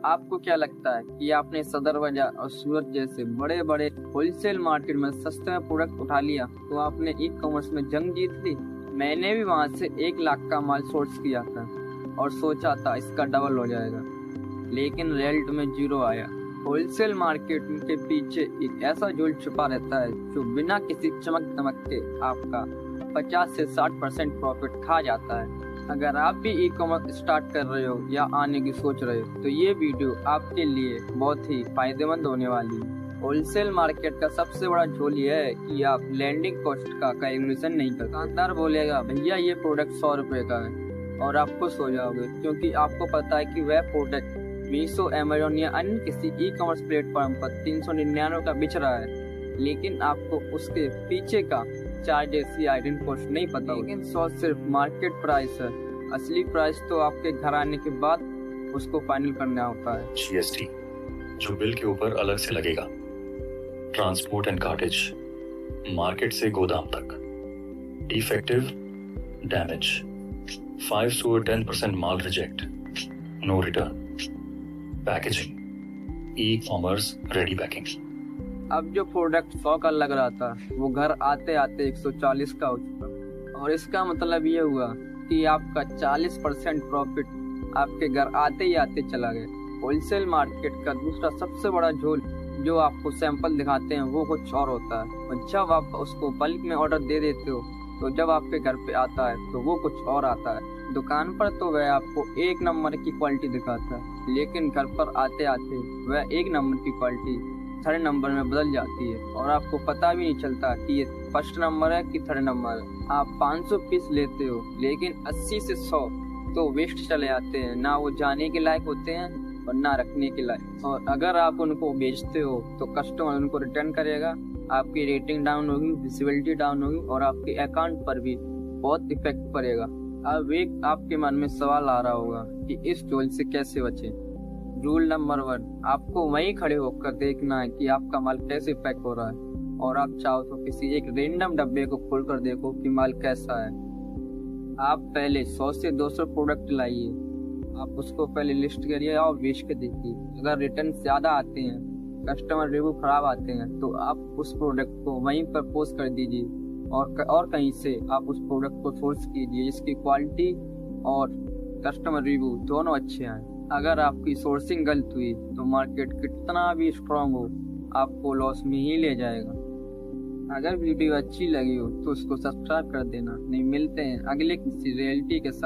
आपको क्या लगता है कि आपने सदर बाजार और सूरत जैसे बड़े बड़े होलसेल मार्केट में सस्ते में प्रोडक्ट उठा लिया तो आपने ई कॉमर्स में जंग जीत ली? मैंने भी वहां से 1 लाख का माल सोर्स किया था और सोचा था इसका डबल हो जाएगा, लेकिन रिजल्ट में 0 आया। होलसेल मार्केट के पीछे एक ऐसा झोल छुपा रहता है जो बिना किसी चमक दमक के आपका 50 से 60% प्रॉफिट खा जाता है। अगर आप भी ई कॉमर्स स्टार्ट कर रहे हो या आने की सोच रहे हो तो ये वीडियो आपके लिए बहुत ही फायदेमंद होने वाली है। होलसेल मार्केट का सबसे बड़ा झोल ये है कि आप लैंडिंग कॉस्ट का कैलकुलेशन नहीं करते। दुकानदार बोलेगा भैया ये प्रोडक्ट 100 रुपए का है और आप खुश हो जाओगे क्योंकि आपको पता है कि वह प्रोडक्ट मीशो, अमेजोन या अन्य किसी ई कॉमर्स प्लेटफॉर्म पर 399 का बिच रहा है, लेकिन आपको उसके पीछे का चार्जेस या आइडन कॉस्ट नहीं पता। लेकिन 100 सिर्फ मार्केट प्राइस है, असली प्राइस तो आपके घर आने के बाद उसको फाइनल करना होता है। GST जो बिल के ऊपर अलग से लगेगा, ट्रांसपोर्ट एंड कार्टेज, मार्केट से गोदाम तक, डिफेक्टिव, डैमेज, 5 to 10% माल reject, no return, packaging, e commerce ready packing. अब जो प्रोडक्ट 100 का लग रहा था वो घर आते आते 140 का हो चुका, और इसका मतलब ये हुआ कि आपका 40% प्रॉफिट आपके घर आते ही आते चला गया। होलसेल मार्केट का दूसरा सबसे बड़ा झोल जो आपको सैंपल दिखाते हैं वो कुछ और होता है, और जब आप उसको बल्क में ऑर्डर दे देते हो तो जब आपके घर पे आता है तो वो कुछ और आता है। दुकान पर तो वह आपको 1 नंबर की क्वालिटी दिखाता है, लेकिन घर पर आते आते वह 1 नंबर की क्वालिटी 3rd नंबर में बदल जाती है और आपको पता भी नहीं चलता कि ये 1st नंबर है कि 3rd नंबर है। आप 500 पीस लेते हो लेकिन 80 से 100 तो वेस्ट चले जाते हैं, ना वो जाने के लायक होते हैं और ना रखने के लायक। और अगर आप उनको बेचते हो तो कस्टमर उनको रिटर्न करेगा, आपकी रेटिंग डाउन होगी, विजिबिलिटी डाउन होगी और आपके अकाउंट पर भी बहुत इफेक्ट पड़ेगा। अब एक आपके मन में सवाल आ रहा होगा कि इस झोल से कैसे बचें। रूल नंबर 1, आपको वहीं खड़े होकर देखना है कि आपका माल कैसे पैक हो रहा है, और आप चाहो तो किसी एक रेंडम डब्बे को खोलकर देखो कि माल कैसा है। आप पहले 100 से 200 प्रोडक्ट लाइए, आप उसको पहले लिस्ट करिए और बेच के देखिए। अगर रिटर्न ज़्यादा आते हैं, कस्टमर रिव्यू खराब आते हैं तो आप उस प्रोडक्ट को वहीं पर पोस्ट कर दीजिए और कहीं से आप उस प्रोडक्ट को सोर्स कीजिए जिसकी क्वालिटी और कस्टमर रिव्यू दोनों अच्छे आए। अगर आपकी सोर्सिंग गलत हुई तो मार्केट कितना भी स्ट्रांग हो आपको लॉस में ही ले जाएगा। अगर वीडियो अच्छी लगी हो तो उसको सब्सक्राइब कर देना। नहीं, मिलते हैं अगले किसी रियलिटी के साथ।